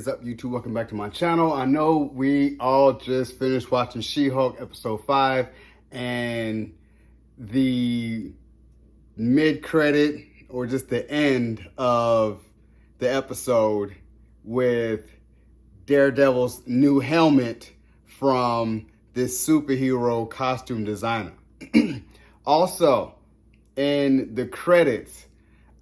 is up, YouTube? Welcome back to my channel. I know we all just finished watching She-Hulk episode 5 and the mid-credit or just the end of the episode with Daredevil's new helmet from this superhero costume designer. Also, in the credits,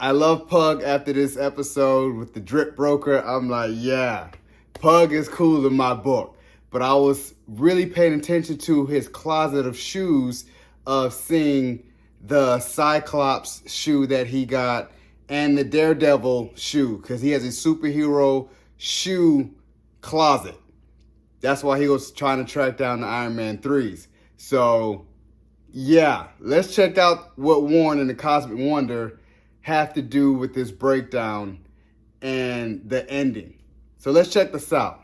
I love Pug after this episode with the drip broker. I'm like, yeah, Pug is cool in my book. But I was really paying attention to his closet of shoes, of seeing the Cyclops shoe that he got and the Daredevil shoe, because he has a superhero shoe closet. That's why he was trying to track down the Iron Man 3s. So, yeah, let's check out what Warren and the Cosmic Wonder have to do with this breakdown and the ending. So let's check this out.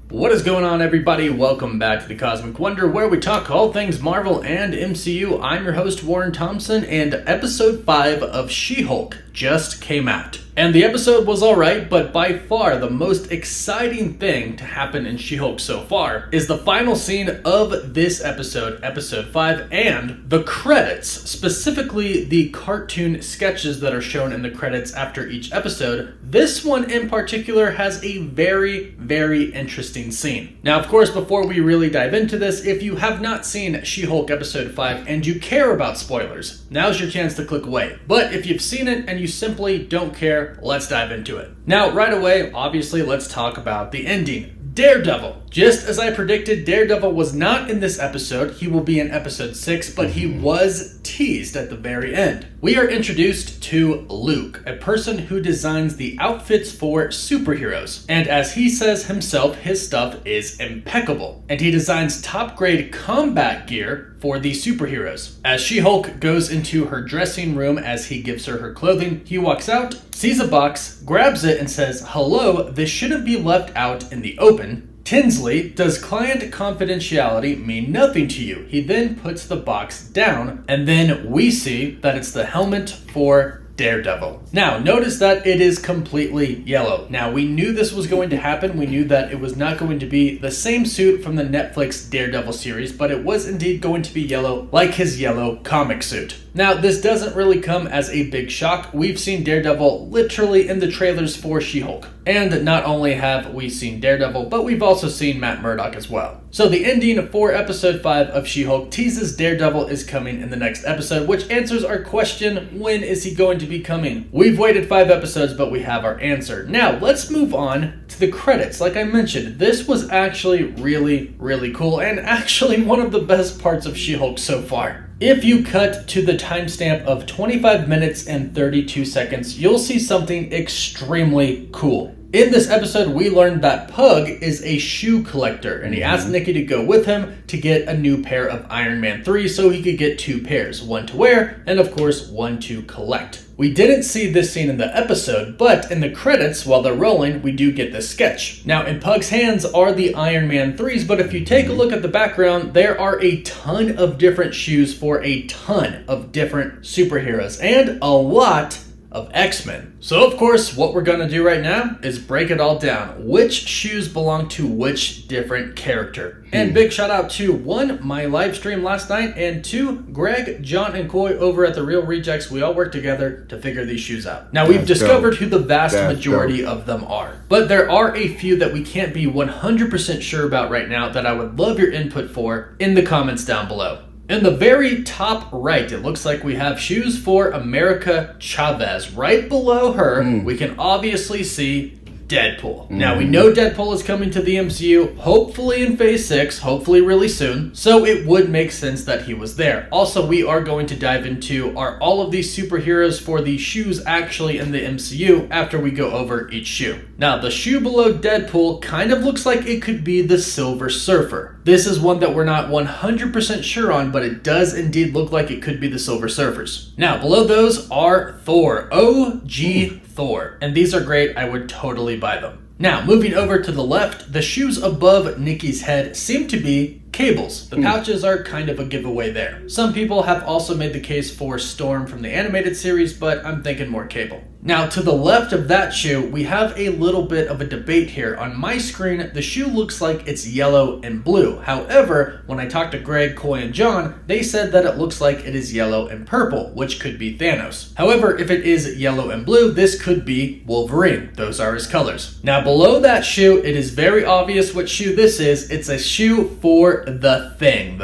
What is going on, everybody? Welcome back to the Cosmic Wonder, where we talk all things Marvel and MCU. I'm your host, Warren Thompson, and episode 5 of She-Hulk just came out. And the episode was alright, but by far the most exciting thing to happen in She-Hulk so far is the final scene of this episode, episode 5, and the credits, specifically the cartoon sketches that are shown in the credits after each episode. This one in particular has a very, very interesting scene. Now, of course, before we really dive into this, if you have not seen She-Hulk episode 5 and you care about spoilers, now's your chance to click away. But if you've seen it and you simply don't care, let's dive into it. Now, right away, obviously, let's talk about the ending. Daredevil. Just as I predicted, Daredevil was not in this episode. He will be in episode 6, but he was teased at the very end. We are introduced to Luke, a person who designs the outfits for superheroes. And as he says himself, his stuff is impeccable. And he designs top-grade combat gear for the superheroes. As She-Hulk goes into her dressing room as he gives her her clothing, he walks out, sees a box, grabs it, and says, "Hello, this shouldn't be left out in the open." Tinsley, does client confidentiality mean nothing to you? He then puts the box down, and then we see that it's the helmet for Daredevil. Now, notice that it is completely yellow. Now, we knew this was going to happen. We knew that it was not going to be the same suit from the Netflix Daredevil series, but it was indeed going to be yellow, like his yellow comic suit. Now, this doesn't really come as a big shock. We've seen Daredevil literally in the trailers for She-Hulk. And not only have we seen Daredevil, but we've also seen Matt Murdock as well. So the ending for episode 5 of She-Hulk teases Daredevil is coming in the next episode, which answers our question, when is he going to be coming? We've waited 5 episodes, but we have our answer. Now, let's move on to the credits. Like I mentioned, this was actually really, really cool, and actually one of the best parts of She-Hulk so far. If you cut to the timestamp of 25 minutes and 32 seconds, you'll see something extremely cool. In this episode, we learned that Pug is a shoe collector, and he asked Nikki to go with him to get a new pair of Iron Man 3 so he could get 2 pairs, one to wear, and of course, one to collect. We didn't see this scene in the episode, but in the credits, while they're rolling, we do get this sketch. Now, in Pug's hands are the Iron Man 3s, but if you take a look at the background, there are a ton of different shoes for a ton of different superheroes, and a lot of X-Men. So of course, what we're gonna do right now is break it all down. Which shoes belong to which different character? And big shout out to 1, my live stream last night, and 2, Greg, John, and Coy over at The Real Rejects. We all worked together to figure these shoes out. Now, we've discovered who the vast majority of them are, but there are a few that we can't be 100% sure about right now that I would love your input for in the comments down below. In the very top right, it looks like we have shoes for America Chavez. Right below her, we can obviously see Deadpool. Now, we know Deadpool is coming to the MCU, hopefully in Phase 6, hopefully really soon, so it would make sense that he was there. Also, we are going to dive into, are all of these superheroes for the shoes actually in the MCU after we go over each shoe. Now, the shoe below Deadpool kind of looks like it could be the Silver Surfer. This is one that we're not 100% sure on, but it does indeed look like it could be the Silver Surfers. Now, below those are Thor, OG Thor, and these are great. I would totally buy them. Now, moving over to the left, the shoes above Nikki's head seem to be Cables. The pouches are kind of a giveaway there. Some people have also made the case for Storm from the animated series, but I'm thinking more Cable. Now, to the left of that shoe, we have a little bit of a debate here. On my screen, the shoe looks like it's yellow and blue. However, when I talked to Greg, Coy, and John, they said that it looks like it is yellow and purple, which could be Thanos. However, if it is yellow and blue, this could be Wolverine. Those are his colors. Now, below that shoe, it is very obvious what shoe this is. It's a shoe for the Thing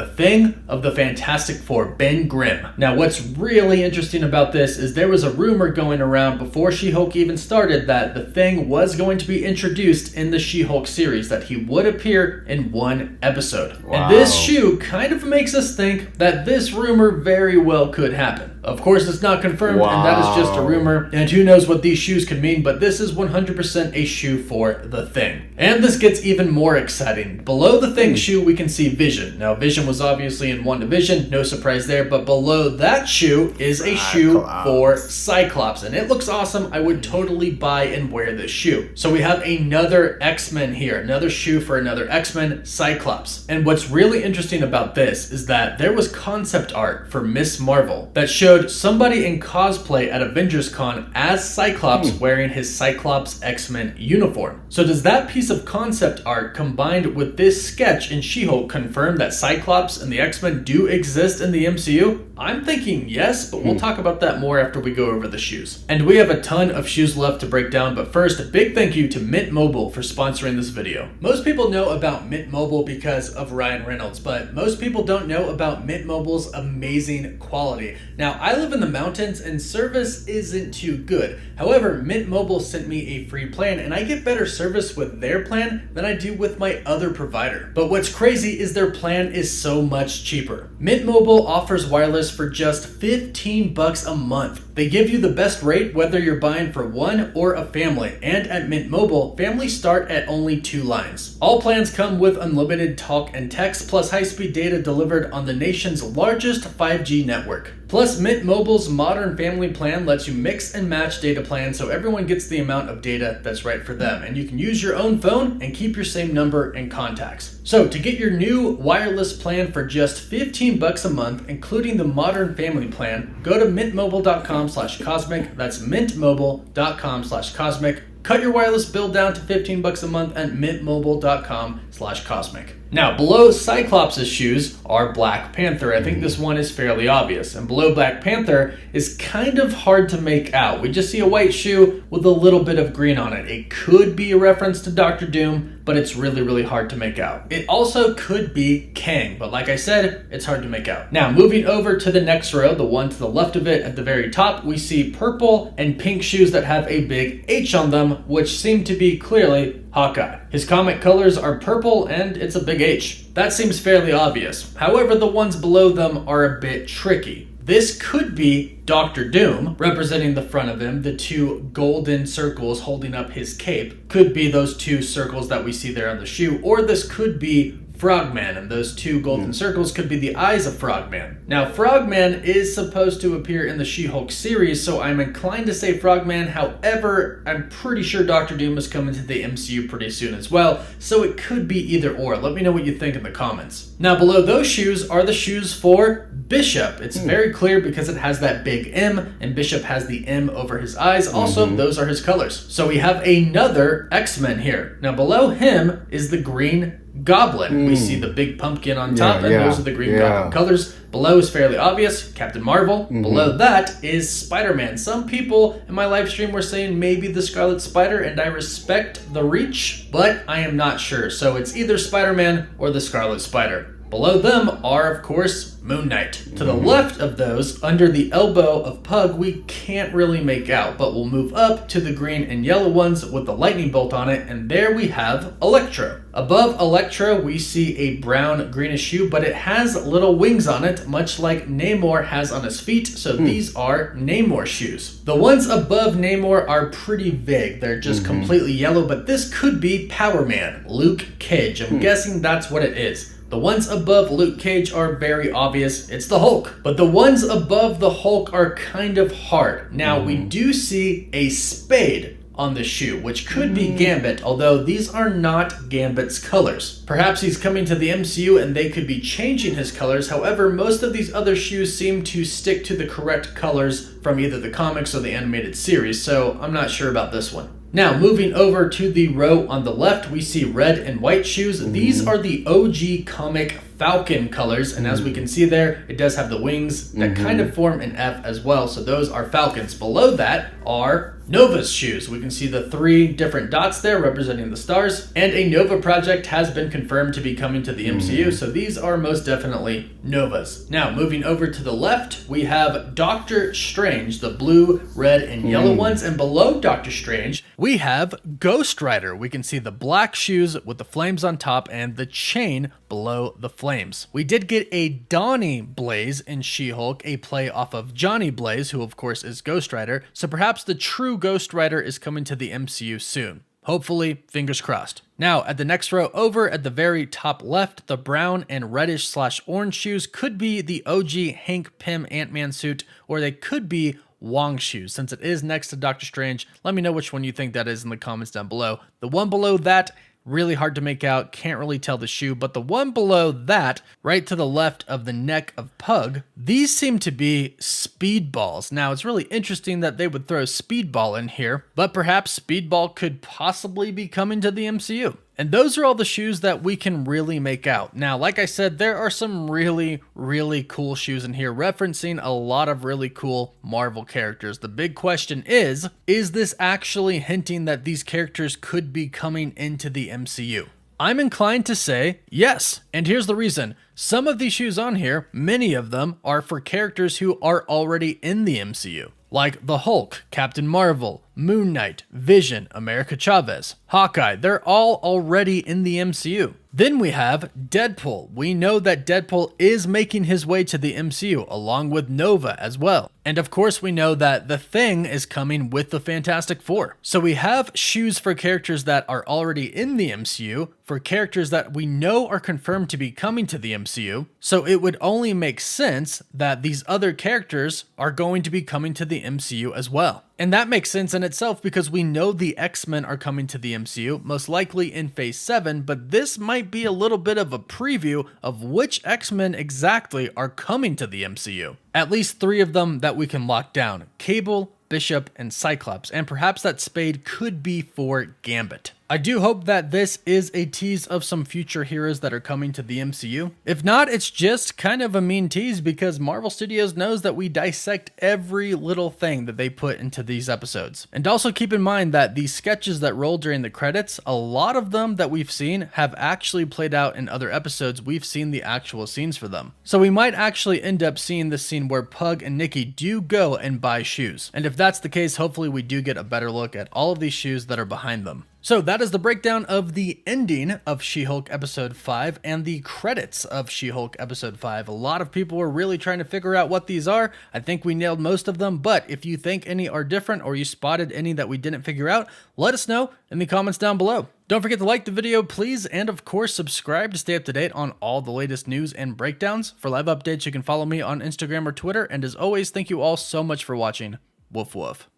of the Fantastic Four, Ben Grimm. Now, what's really interesting about this is there was a rumor going around before She-Hulk even started that the Thing was going to be introduced in the She-Hulk series, that he would appear in one episode. Wow. And this shoe kind of makes us think that this rumor very well could happen. Of course, it's not confirmed, and that is just a rumor, and who knows what these shoes could mean, but this is 100% a shoe for the Thing. And this gets even more exciting. Below the Thing shoe, we can see Vision. Now, Vision was obviously in WandaVision, no surprise there, but below that shoe is a shoe for Cyclops, and it looks awesome. I would totally buy and wear this shoe. So we have another X-Men here, another shoe for another X-Men, Cyclops. And what's really interesting about this is that there was concept art for Miss Marvel that showed somebody in cosplay at Avengers Con as Cyclops wearing his Cyclops X-Men uniform. So does that piece of concept art combined with this sketch in She-Hulk confirm that Cyclops and the X-Men do exist in the MCU? I'm thinking yes, but we'll talk about that more after we go over the shoes. And we have a ton of shoes left to break down, but first, a big thank you to Mint Mobile for sponsoring this video. Most people know about Mint Mobile because of Ryan Reynolds, but most people don't know about Mint Mobile's amazing quality. Now, I live in the mountains and service isn't too good. However, Mint Mobile sent me a free plan and I get better service with their plan than I do with my other provider. But what's crazy is their plan is so much cheaper. Mint Mobile offers wireless for just $15 a month. They give you the best rate whether you're buying for one or a family. And at Mint Mobile, families start at only 2 lines. All plans come with unlimited talk and text plus high-speed data delivered on the nation's largest 5G network. Plus, Mint Mobile's modern family plan lets you mix and match data plans so everyone gets the amount of data that's right for them. And you can use your own phone and keep your same number and contacts. So to get your new wireless plan for just $15 a month, including the modern family plan, go to mintmobile.com/cosmic. That's mintmobile.com/cosmic. Cut your wireless bill down to $15 a month at mintmobile.com/cosmic. Now, below Cyclops' shoes are Black Panther. I think this one is fairly obvious. And below Black Panther is kind of hard to make out. We just see a white shoe with a little bit of green on it. It could be a reference to Dr. Doom, but it's really, really hard to make out. It also could be Kang, but like I said, it's hard to make out. Now, moving over to the next row, the one to the left of it at the very top, we see purple and pink shoes that have a big H on them, which seem to be clearly Hawkeye. His comic colors are purple and it's a big H. That seems fairly obvious. However, the ones below them are a bit tricky. This could be Dr. Doom, representing the front of him. The 2 golden circles holding up his cape could be those 2 circles that we see there on the shoe, or this could be Frogman, and those 2 golden circles could be the eyes of Frogman. Now, Frogman is supposed to appear in the She-Hulk series, so I'm inclined to say Frogman. However, I'm pretty sure Dr. Doom is coming to the MCU pretty soon as well, so it could be either or. Let me know what you think in the comments. Now, below those shoes are the shoes for Bishop. It's very clear because it has that big M, and Bishop has the M over his eyes. Also, those are his colors. So we have another X-Men here. Now, below him is the Green Goblin. We see the big pumpkin on top, and those are the Green Goblin colors. Below is fairly obvious, Captain Marvel. Below that is Spider-Man. Some people in my live stream were saying maybe the Scarlet Spider, and I respect the reach, but I am not sure. So it's either Spider-Man or the Scarlet Spider. Below them are, of course, Moon Knight. To the left of those, under the elbow of Pug, we can't really make out, but we'll move up to the green and yellow ones with the lightning bolt on it, and there we have Electro. Above Electro, we see a brown greenish shoe, but it has little wings on it, much like Namor has on his feet, so these are Namor shoes. The ones above Namor are pretty vague. They're just completely yellow, but this could be Power Man, Luke Cage. I'm guessing that's what it is. The ones above Luke Cage are very obvious. It's the Hulk. But the ones above the Hulk are kind of hard. Now, we do see a spade on this shoe, which could be Gambit, although these are not Gambit's colors. Perhaps he's coming to the MCU and they could be changing his colors. However, most of these other shoes seem to stick to the correct colors from either the comics or the animated series, so I'm not sure about this one. Now, moving over to the row on the left, we see red and white shoes. These are the OG comic Falcon colors, and as we can see there, it does have the wings that kind of form an F as well, so those are Falcons. Below that are Nova's shoes. We can see the 3 different dots there representing the stars, and a Nova project has been confirmed to be coming to the MCU, so these are most definitely Nova's. Now, moving over to the left, we have Doctor Strange, the blue, red, and yellow ones, and below Doctor Strange, we have Ghost Rider. We can see the black shoes with the flames on top and the chain below the flames. We did get a Donnie Blaze in She-Hulk, a play off of Johnny Blaze, who of course is Ghost Rider, so perhaps the true Ghost Rider is coming to the MCU soon. Hopefully, fingers crossed. Now, at the next row over at the very top left, the brown and reddish / orange shoes could be the OG Hank Pym Ant-Man suit, or they could be Wong's shoes. Since it is next to Doctor Strange, let me know which one you think that is in the comments down below. The one below that, really hard to make out, can't really tell the shoe, but the one below that, right to the left of the neck of Pug, these seem to be Speedballs. Now, it's really interesting that they would throw Speedball in here, but perhaps Speedball could possibly be coming to the MCU. And those are all the shoes that we can really make out. Now, like I said, there are some really, really cool shoes in here referencing a lot of really cool Marvel characters. The big question is this actually hinting that these characters could be coming into the MCU? I'm inclined to say yes, and here's the reason. Some of these shoes on here, many of them, are for characters who are already in the MCU. Like the Hulk, Captain Marvel, Moon Knight, Vision, America Chavez, Hawkeye, they're all already in the MCU. Then we have Deadpool. We know that Deadpool is making his way to the MCU, along with Nova as well. And of course we know that The Thing is coming with the Fantastic Four. So we have shoes for characters that are already in the MCU, for characters that we know are confirmed to be coming to the MCU. So it would only make sense that these other characters are going to be coming to the MCU as well. And that makes sense in itself because we know the X-Men are coming to the MCU, most likely in Phase 7, but this might be a little bit of a preview of which X-Men exactly are coming to the MCU. At least 3 of them that we can lock down: Cable, Bishop, and Cyclops, and perhaps that Spade could be for Gambit. I do hope that this is a tease of some future heroes that are coming to the MCU. If not, it's just kind of a mean tease because Marvel Studios knows that we dissect every little thing that they put into these episodes. And also keep in mind that the sketches that roll during the credits, a lot of them that we've seen have actually played out in other episodes. We've seen the actual scenes for them. So we might actually end up seeing the scene where Pug and Nikki do go and buy shoes. And if that's the case, hopefully we do get a better look at all of these shoes that are behind them. So that is the breakdown of the ending of She-Hulk Episode 5 and the credits of She-Hulk Episode 5. A lot of people were really trying to figure out what these are. I think we nailed most of them, but if you think any are different or you spotted any that we didn't figure out, let us know in the comments down below. Don't forget to like the video, please, and of course, subscribe to stay up to date on all the latest news and breakdowns. For live updates, you can follow me on Instagram or Twitter, and as always, thank you all so much for watching. Woof woof.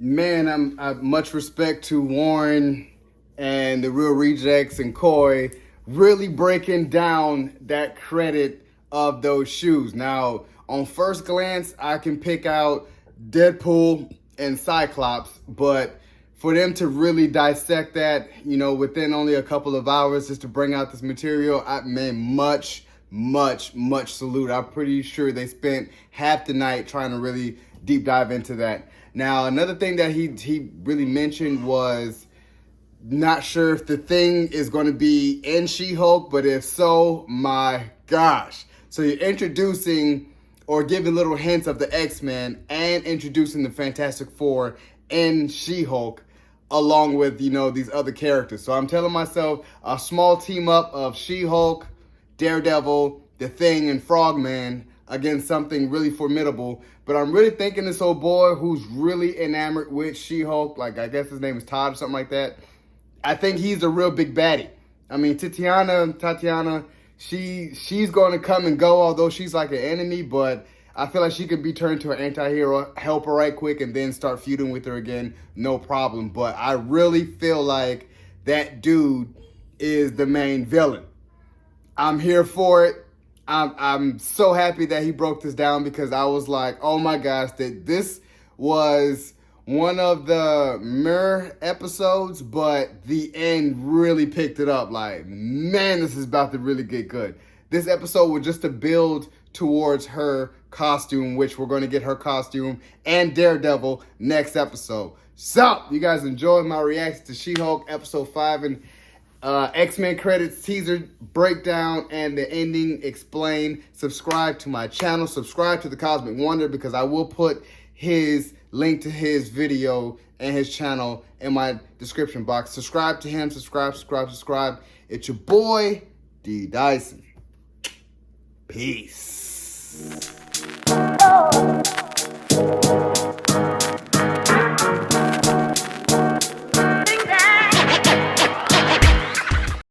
Man, I much respect to Warren and the Real Rejects and Coy really breaking down that credit of those shoes. Now, on first glance, I can pick out Deadpool and Cyclops, but for them to really dissect that, you know, within only a couple of hours just to bring out this material, much salute. I'm pretty sure they spent half the night trying to really deep dive into that. Now, another thing that he really mentioned was not sure if the Thing is going to be in She-Hulk, but if so, my gosh. So you're introducing or giving little hints of the X-Men and introducing the Fantastic Four in She-Hulk along with, you know, these other characters. So I'm telling myself a small team up of She-Hulk, Daredevil, the Thing, and Frogman against something really formidable. But I'm really thinking this old boy who's really enamored with She-Hulk, like I guess his name is Todd or something like that. I think he's a real big baddie. I mean, Tatiana, she's going to come and go, although she's like an enemy, but I feel like she could be turned to an anti-hero, help her right quick, and then start feuding with her again, no problem. But I really feel like that dude is the main villain. I'm here for it. I'm so happy that he broke this down, because I was like, oh my gosh, that this was one of the mirror episodes, but the end really picked it up. Like, man, this is about to really get good. This episode was just to build towards her costume, which we're going to get her costume and Daredevil next episode. So, you guys enjoyed my reaction to She-Hulk episode 5 and X-Men credits, teaser breakdown, and the ending explained. Subscribe to my channel. Subscribe to the Cosmic Wonder, because I will put his link to his video and his channel in my description box. Subscribe to him. Subscribe. It's your boy, D. Dyson. Peace.